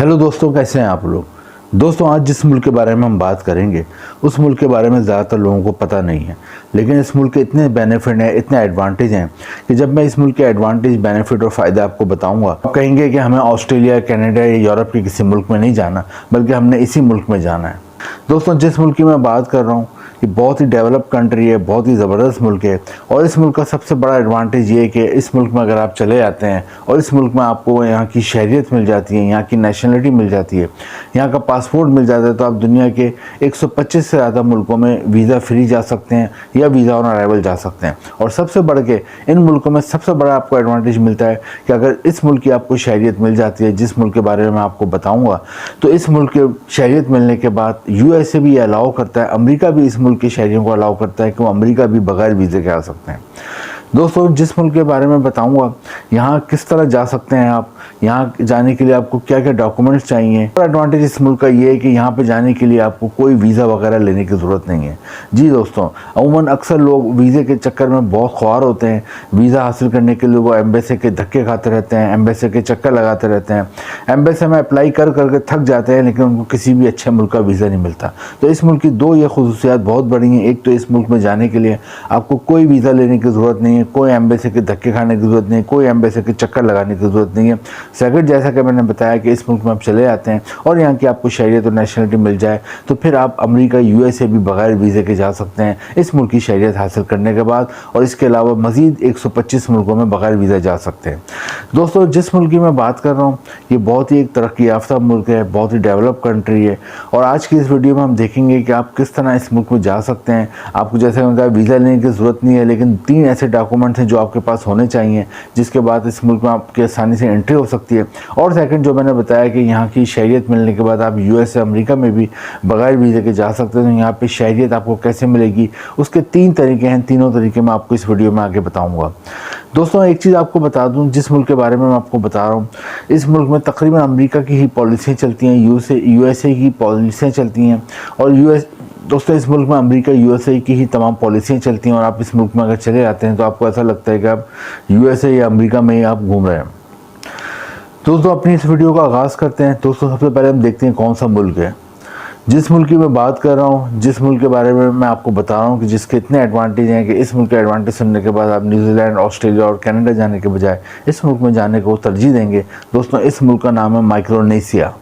Hello दोस्तों, कैसे हैं आप लोग। दोस्तों, आज जिस मुल्क के बारे में हम बात करेंगे उस मुल्क के बारे में ज़्यादातर लोगों को पता नहीं है, लेकिन इस मुल्क के इतने बेनिफिट हैं, इतने एडवांटेज हैं कि जब मैं इस मुल्क के एडवांटेज, बेनिफिट और फ़ायदे आपको बताऊंगा, आप कहेंगे कि हमें ऑस्ट्रेलिया, कनाडा या यूरोप के किसी मुल्क में नहीं जाना, बल्कि हमने इसी मुल्क में जाना है। दोस्तों, जिस मुल्क की मैं बात कर रहा हूँ ये बहुत ही डेवलप कंट्री है, बहुत ही ज़बरदस्त मुल्क है। और इस मुल्क का सबसे बड़ा एडवांटेज ये है कि इस मुल्क में अगर आप चले जाते हैं और इस मुल्क में आपको यहाँ की शहरियत मिल जाती है, यहाँ की नेशनलिटी मिल जाती है, यहाँ का पासपोर्ट मिल जाता है, तो आप दुनिया के 125 से ज़्यादा मुल्कों में वीज़ा फ्री जा सकते हैं या वीज़ा ऑन अराइवल जा सकते हैं। और सबसे बढ़ के इन मुल्कों में सबसे बड़ा आपको एडवांटेज मिलता है कि अगर इस मुल्क की आपको शहरियत मिल जाती है, जिस मुल्क के बारे में मैं आपको बताऊँगा, तो इस मुल्क की शहरियत मिलने के बाद USA भी अलाउ करता है, अमेरिका भी इस मुल्क के शहरियों को अलाउ करता है कि वो अमेरिका भी बगैर वीज़े के आ सकते हैं। दोस्तों, जिस मुल्क के बारे में बताऊंगा, यहाँ किस तरह जा सकते हैं आप, यहाँ जाने के लिए आपको क्या क्या डॉक्यूमेंट्स चाहिए। और एडवांटेज इस मुल्क का ये है कि यहाँ पे जाने के लिए आपको कोई वीज़ा वगैरह लेने की ज़रूरत नहीं है। जी दोस्तों, अमूमन अक्सर लोग वीज़े के चक्कर में बहुत ख्वार होते हैं। वीज़ा हासिल करने के लिए वो एम्बेसी के धक्के खाते रहते हैं, एम्बेसी के चक्कर लगाते रहते हैं, एम्बेसी में अप्लाई कर करके थक जाते हैं, लेकिन उनको किसी भी अच्छे मुल्क का वीज़ा नहीं मिलता। तो इस मुल्क की दो ये खुसूसियात बहुत बड़ी हैं। एक तो इस मुल्क में जाने के लिए आपको कोई वीज़ा लेने की ज़रूरत नहीं है, कोई एम्बेसी के धक्के खाने की ज़रूरत नहीं है, कोई एम्बेसी के चक्कर लगाने की ज़रूरत नहीं है। सेकंड, जैसा कि मैंने बताया कि इस मुल्क में आप चले जाते हैं और यहाँ की आपको शहरियत और नेशनलिटी मिल जाए, तो फिर आप अमेरिका, USA भी बगैर वीज़े के जा सकते हैं इस मुल्क की शहरियत हासिल करने के बाद। और इसके अलावा मज़ीद 125 मुल्कों में बगैर वीज़ा जा सकते हैं। दोस्तों, जिस मुल्क की मैं बात कर रहा हूँ ये बहुत ही एक तरक्की याफ्ता मुल्क है, बहुत ही डेवलप कंट्री है। और आज की इस वीडियो में हम देखेंगे कि आप किस तरह इस मुल्क में जा सकते हैं। आपको जैसे मैंने कहा वीज़ा लेने की ज़रूरत नहीं है, लेकिन 3 ऐसे डॉक्यूमेंट्स हैं जो आपके पास होने चाहिए, जिसके बाद इस मुल्क में आपकी आसानी से एंट्री हो सकती है। और सेकंड, जो मैंने बताया कि यहाँ की शहरियत मिलने के बाद आप USA, अमेरिका में भी बगैर वीज़े के जा सकते हैं। तो यहाँ पे शहरियत आपको कैसे मिलेगी, उसके 3 तरीके हैं। तीनों तरीके मैं आपको इस वीडियो में आगे बताऊँगा। दोस्तों, एक चीज़ आपको बता दूं, जिस मुल्क के बारे में मैं आपको बता रहा हूँ, इस मुल्क में तकरीबन अमेरिका की ही पॉलिसियाँ चलती हैं, USA की पॉलिसियाँ चलती हैं। और दोस्तों, इस मुल्क में अमेरिका, USA की ही तमाम पॉलिसियाँ चलती हैं। और आप इस मुल्क में अगर चले जाते हैं तो आपको ऐसा लगता है कि आप USA या अमेरिका में ही आप घूम रहे हैं। दोस्तों, अपनी इस वीडियो का आगाज़ करते हैं। दोस्तों, सबसे पहले हम देखते हैं कौन सा मुल्क है। जिस मुल्क की मैं बात कर रहा हूँ, जिस मुल्क के बारे में मैं आपको बता रहा हूँ कि जिसके इतने एडवांटेज हैं कि इस मुल्क के एडवांटेज सुनने के बाद आप न्यूजीलैंड, ऑस्ट्रेलिया और कनाडा जाने के बजाय इस मुल्क में जाने को तरजीह देंगे। दोस्तों, इस मुल्क का नाम है माइक्रोनेशिया।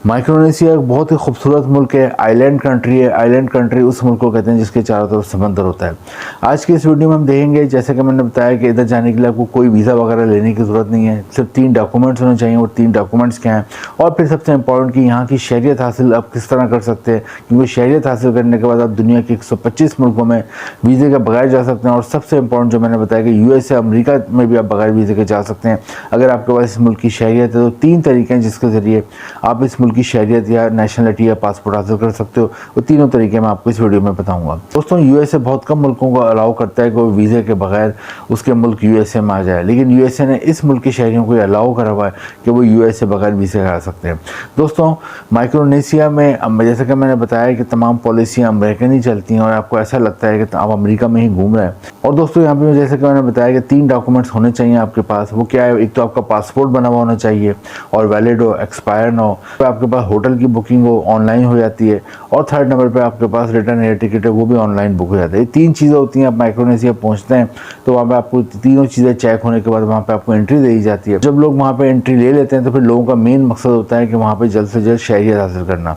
माइक्रोनेशिया एक बहुत ही खूबसूरत मुल्क है, आइलैंड कंट्री है। आइलैंड कंट्री उस मुल्क को कहते हैं जिसके चारों तरफ समंदर होता है। आज की इस वीडियो में हम देखेंगे, जैसे कि मैंने बताया, कि इधर जाने के लिए आपको कोई वीज़ा वगैरह लेने की ज़रूरत नहीं है, सिर्फ 3 डॉक्यूमेंट्स होने चाहिए। और 3 डॉक्यूमेंट्स क्या हैं, और फिर सबसे इंपॉर्टेंट कि यहाँ की शहरियत हासिल आप किस तरह कर सकते हैं, क्योंकि शहरियत हासिल करने के बाद आप दुनिया के 125 मुल्कों में वीज़े के बगैर जा सकते हैं। और सबसे इंपॉर्टेंट जो मैंने बताया कि USA, अमेरिका में भी आप बगैर वीज़े के जा सकते हैं अगर आपके पास इस मुल्क की शहरियत है। तो 3 तरीके हैं जिसके ज़रिए आप इस मुल्क की शहरियत या नेशनलिटी या पासपोर्ट हासिल कर सकते हो। वो तीनों तरीके मैं आपको इस वीडियो में बताऊंगा। दोस्तों, USA बहुत कम मुल्कों को अलाउ करता है कि वो वीज़े के बगैर उसके मुल्क USA में आ जाए, लेकिन USA ने इस मुल्क के शहरियों को अलाउ करा हुआ है कि वो USA बगैर वीज़े के आ सकते हैं। दोस्तों, माइक्रोनेशिया में जैसे कि मैंने बताया कि तमाम पॉलिसियाँ अमेरिकन ही चलती हैं और आपको ऐसा लगता है कि आप अमेरिका में ही घूम रहे हैं। और दोस्तों, यहाँ पे जैसे कि मैंने बताया कि 3 डॉक्यूमेंट्स होने चाहिए आपके पास। वो क्या है, एक तो आपका पासपोर्ट बना हुआ होना चाहिए और वैलिड हो, एक्सपायर ना हो। आपके पास होटल की बुकिंग हो, ऑनलाइन हो जाती है। और थर्ड नंबर पे आपके पास रिटर्न एयर टिकट है, वो भी ऑनलाइन बुक हो जाता है। ये 3 चीज़ें होती हैं। आप माइक्रोनेशिया पहुंचते हैं तो वहाँ पे आपको तीनों चीज़ें चेक होने के बाद वहाँ पे आपको एंट्री दी जाती है। जब लोग वहाँ पे एंट्री ले लेते हैं तो फिर लोगों का मेन मकसद होता है कि वहाँ पे जल्द से जल्द शहरियत हासिल करना।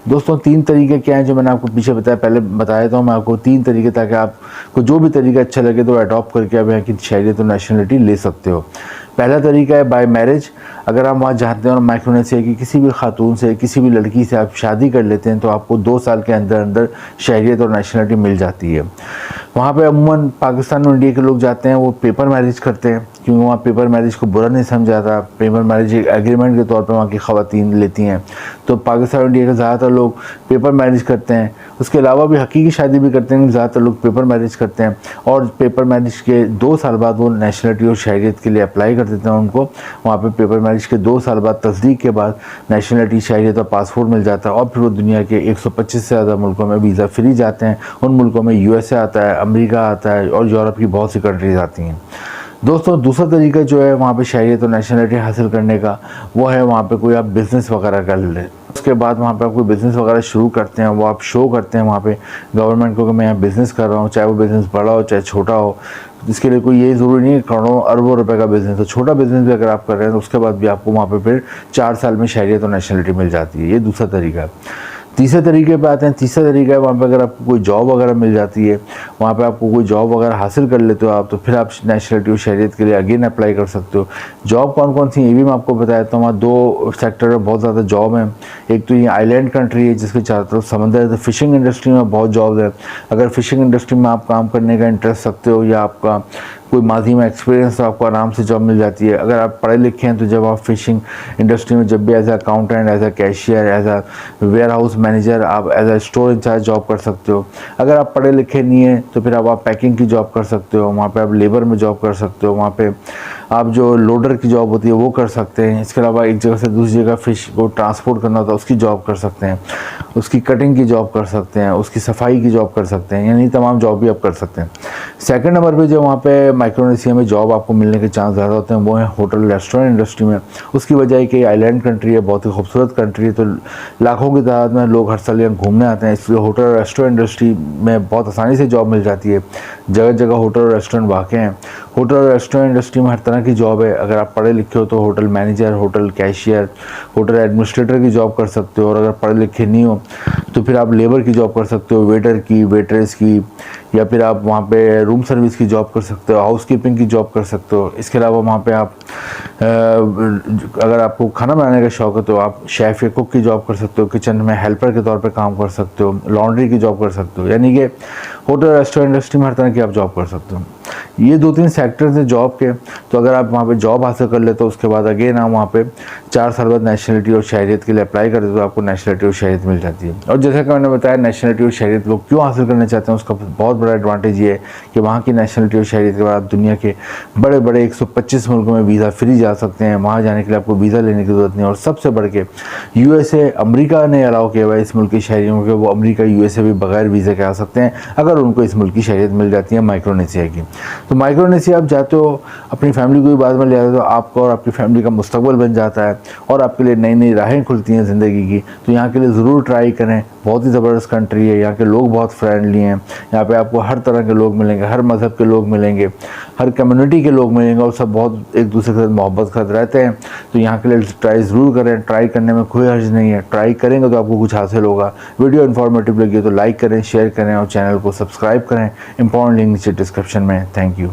दोस्तों, 3 तरीके क्या हैं जो मैंने आपको पीछे बताया, पहले बताया था मैं आपको 3 तरीके, ताकि आपको जो भी तरीका अच्छा लगे तो अडॉप्ट करके आप यहाँ की शहरियत और नेशनलिटी ले सकते हो। पहला तरीका है बाय मैरिज। अगर आप वहाँ जाते हैं और माइक्रोनेशिया की किसी भी खातून से, किसी भी लड़की से आप शादी कर लेते हैं तो आपको 2 साल के अंदर अंदर शहरियत और नेशनलिटी मिल जाती है। वहाँ पे अमूमन पाकिस्तान और इंडिया के लोग जाते हैं, वो पेपर मैरिज करते हैं, क्योंकि वहाँ पेपर मैरिज को बुरा नहीं समझा जाता। पेपर मैरिज एक एग्रीमेंट के तौर पर वहाँ की ख़वातीन लेती हैं। तो पाकिस्तान और इंडिया के ज़्यादातर लोग पेपर मैरिज करते हैं। उसके अलावा भी हकीकी शादी भी करते हैं, ज़्यादातर लोग पेपर मैरिज करते हैं। और पेपर मैरिज के 2 साल बाद वो नेशनलिटी और शहरियत के लिए अप्लाई कर देते हैं उनको। वहाँ पे पेपर मैरिज के 2 साल बाद तस्दीक के बाद नेशनलिटी, शहरियत और पासपोर्ट मिल जाता है। और फिर वो दुनिया के 125 से ज़्यादा मुल्कों में वीज़ा फ्री जाते हैं। उन मुल्कों में USA आता है, अमेरिका आता है और यूरोप की बहुत सी कंट्रीज़ आती हैं। दोस्तों दूसरा तरीका जो है वहाँ पे शहरियत और नेशनलिटी हासिल करने का, वो है वहाँ पे कोई आप बिज़नेस वगैरह कर लें। उसके बाद वहाँ पे आप कोई बिज़नेस वगैरह शुरू करते हैं, वो आप शो करते हैं वहाँ पे गवर्नमेंट को कि मैं यहाँ बिज़नेस कर रहा हूँ, चाहे वो बिज़नेस बड़ा हो चाहे छोटा हो। इसके लिए कोई ये ज़रूरी नहीं है करोड़ों अरबों रुपए का बिज़नेस, तो छोटा बिज़नेस भी अगर आप कर रहे हैं तो उसके बाद भी आपको वहाँ पे फिर 4 साल में शहरियत और नेशनलिटी मिल जाती है। ये दूसरा तरीका है। तीसरे तरीके पे आते हैं। तीसरा तरीका है वहाँ पे अगर आपको कोई जॉब वगैरह मिल जाती है, वहाँ पे आपको कोई जॉब वगैरह हासिल कर लेते हो आप, तो फिर आप नेशनलिटी और शहरियत के लिए अगेन अप्लाई कर सकते हो। जॉब कौन कौन सी ये भी मैं आपको बताया था। वहाँ 2 सेक्टर में बहुत ज़्यादा जॉब है। एक तो ये आइलैंड कंट्री है जिसके चारों तरफ समंदर है, तो फिशिंग इंडस्ट्री में बहुत जॉब है। अगर फिशिंग इंडस्ट्री में आप काम करने का इंटरेस्ट रखते हो या आपका कोई माजी में एक्सपीरियंस, तो आपको आराम से जॉब मिल जाती है। अगर आप पढ़े लिखे हैं तो जब आप फिशिंग इंडस्ट्री में जब भी as accountant, as a cashier, as a warehouse manager, आप as a store in charge job कर सकते हो। अगर आप पढ़े लिखे नहीं हैं तो फिर आप पैकिंग की जॉब कर सकते हो, वहाँ पे आप लेबर में जॉब कर सकते हो, वहाँ पे आप जो लोडर की जॉब होती है वो कर सकते हैं। इसके अलावा एक जगह से दूसरी जगह फ़िश को ट्रांसपोर्ट करना होता है उसकी जॉब कर सकते हैं, उसकी कटिंग की जॉब कर सकते हैं, उसकी सफाई की जॉब कर सकते हैं, यानी तमाम जॉब भी आप कर सकते हैं। सेकंड नंबर पे जो वहाँ पे माइक्रोनेशिया में जॉब आपको मिलने के चांस ज़्यादा होते हैं वो है होटल रेस्टोरेंट इंडस्ट्री में। उसकी वजह है कि आइलैंड कंट्री है, बहुत ही खूबसूरत कंट्री है, तो लाखों की तादाद में लोग हर साल यहाँ घूमने आते हैं, इसलिए होटल रेस्टोरेंट इंडस्ट्री में बहुत आसानी से जॉब मिल जाती है। जगह जगह होटल रेस्टोरेंट वाक़ हैं। होटल रेस्टोरेंट इंडस्ट्री में हर तरह की जॉब है। अगर आप पढ़े लिखे हो तो hotel manager, hotel cashier, hotel administrator की जॉब कर सकते हो, और अगर पढ़े लिखे नहीं हो तो फिर आप लेबर की जॉब कर सकते हो, वेटर की, वेट्रेस की, या फिर आप वहाँ पे रूम सर्विस की जॉब कर सकते हो, हाउस कीपिंग की जॉब कर सकते हो। इसके अलावा वहाँ पे आप अगर आपको खाना बनाने का शौक़ है तो आप शेफ़ या कुक की जॉब कर सकते हो, किचन में हेल्पर के तौर पे काम कर सकते हो, लॉन्ड्री की जॉब कर सकते हो, यानी कि होटल रेस्टोरेंट इंडस्ट्री में हर तरह की आप जॉब कर सकते हो। ये 2-3 सेक्टर्स हैं जॉब के। तो अगर आप वहाँ पे जॉब हासिल कर लेते हो उसके बाद अगेन आप वहाँ पे 4 साल बाद नेशनलिटी और शहरियत के लिए अप्लाई करते हो तो आपको नेशनलिटी और शहरियत मिल जाती है। और जैसा कि मैंने बताया नेशनलिटी और शहरियत लोग क्यों हासिल करना चाहते हैं, उसका बहुत बड़ा एडवांटेज ये है कि वहाँ की नेशनलिटी और शहरियत के बाद आप दुनिया के बड़े बड़े 125 मुल्कों में वीज़ा फ्री जा सकते हैं। वहाँ जाने के लिए आपको वीज़ा लेने की ज़रूरत नहीं। और सबसे बढ़ के USA अमेरिका ने अलाउ किया हुआ है इस मुल्क की शहरियों को, वो अमेरिका USA भी बगैर वीज़ा के आ सकते हैं अगर उनको इस मुल्क की शहरियत मिल जाती है माइक्रोनेशिया की। तो माइक्रोनेशिया आप जाते हो, अपनी फैमिली को भी बाद में ले आते हो, आपका और आपकी फैमिली का मुस्तकबिल बन जाता है और आपके लिए नई नई राहें खुलती हैं ज़िंदगी की। तो यहाँ के लिए ज़रूर ट्राई करें। बहुत ही ज़बरदस्त कंट्री है, यहाँ के लोग बहुत फ्रेंडली हैं। यहाँ पे आपको हर तरह के लोग मिलेंगे, हर मज़हब के लोग मिलेंगे, हर कम्युनिटी के लोग मिलेंगे, और सब बहुत एक दूसरे के साथ मोहब्बत करते रहते हैं। तो यहाँ के लिए ट्राई ज़रूर करें। ट्राई करने में कोई हर्ज नहीं है, ट्राई करेंगे तो आपको कुछ हासिल होगा। वीडियो इन्फॉर्मेटिव लगी तो लाइक करें, शेयर करें और चैनल को सब्सक्राइब करें। इंपॉर्टेंट लिंक नीचे डिस्क्रिप्शन में। Thank you.